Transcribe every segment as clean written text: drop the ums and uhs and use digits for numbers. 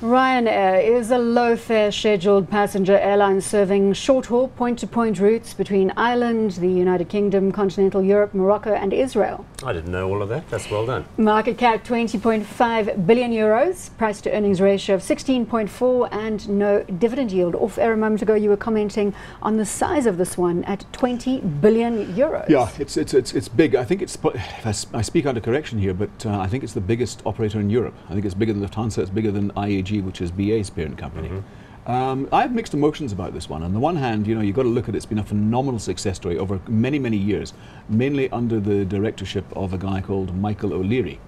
Ryanair is a low-fare scheduled passenger airline serving short-haul point-to-point routes between Ireland, the United Kingdom, Continental Europe, Morocco and Israel. I didn't know all of that. That's well done. Market cap 20.5 billion euros, price-to-earnings ratio of 16.4 and no dividend yield. Off air a moment ago you were commenting on the size of this one at 20 billion euros. Yeah, it's big. I think it's, I speak under correction here, but I think it's the biggest operator in Europe. I think it's bigger than Lufthansa, it's bigger than IAG, which is BA's parent company. I have mixed emotions about this one. On the one hand, you know, you've got to look at it's been a phenomenal success story over many, many years, mainly under the directorship of a guy called Michael O'Leary,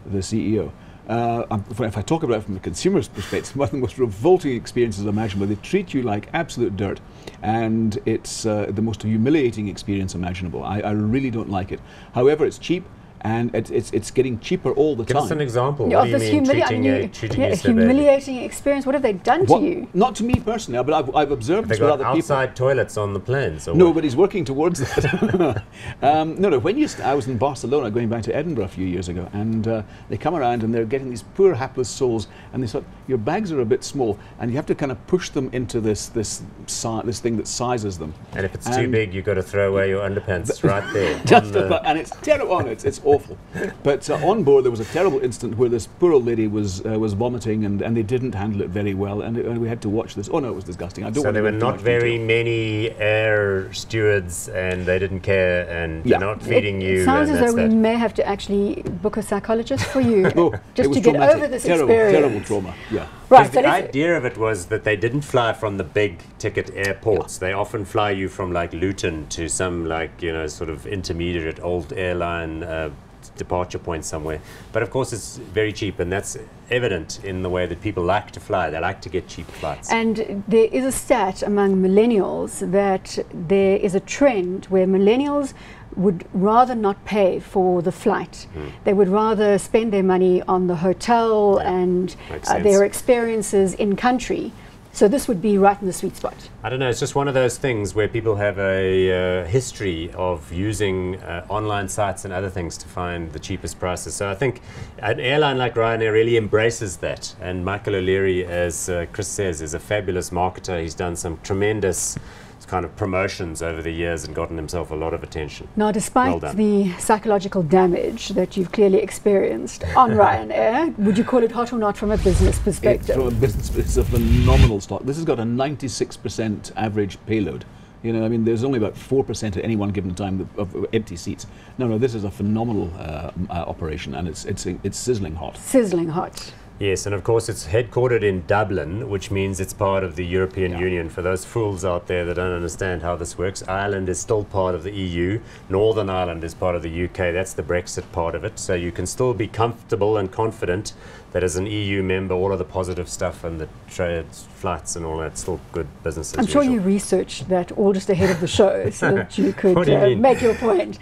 the CEO. If I talk about it from a consumer's perspective, one of the most revolting experiences imaginable. They treat you like absolute dirt, and it's the most humiliating experience imaginable. I really don't like it. However, it's cheap, and it's getting cheaper all the time. Give us an example. Yeah, what do you mean treating you so humiliating experience? What have they done to you? Not to me personally, but I've observed this with other people. Outside toilets on the planes? Or Nobody's working towards that. No. When I was in Barcelona, going back to Edinburgh a few years ago, and they come around and they're getting these poor hapless souls, and they thought your bags are a bit small, and you have to kind of push them into this thing that sizes them. And if it's too big, you've got to throw away your underpants right there. Just about, and it's terrible. It's awful. But on board there was a terrible incident where this poor old lady was vomiting, and they didn't handle it very well, and we had to watch this. Oh no, it was disgusting. So there were not very many air stewards, and they didn't care, and they're not feeding you. It sounds as though we may have to actually book a psychologist for you, just to get over this experience. Terrible trauma. Yeah. Right. The idea of it was that they didn't fly from the big ticket airports. They often fly you from like Luton to some sort of intermediate old airline departure point somewhere. But of course it's very cheap, and that's evident in the way that people like to fly. They like to get cheap flights. And there is a stat among millennials that there is a trend where millennials would rather not pay for the flight. They would rather spend their money on the hotel and their experiences in country. So this would be right in the sweet spot. I don't know, it's just one of those things where people have a history of using online sites and other things to find the cheapest prices. So I think an airline like Ryanair really embraces that. And Michael O'Leary, as Chris says, is a fabulous marketer. He's done some tremendous kind of promotions over the years and gotten himself a lot of attention. Now, despite the psychological damage that you've clearly experienced on Ryanair, would you call it hot or not from a business perspective? From a business, it's a phenomenal stock. This has got a 96% average payload. You know, I mean, there's only about 4% at any one given time of empty seats. No, this is a phenomenal operation, and it's sizzling hot. Sizzling hot. Yes, and of course it's headquartered in Dublin, which means it's part of the European Union. For those fools out there that don't understand how this works, Ireland is still part of the EU. Northern Ireland is part of the UK. That's the Brexit part of it. So you can still be comfortable and confident that as an EU member, all of the positive stuff and the trades, flights and all that, still good business as usual. I'm sure you researched that all just ahead of the show so that you could make your point.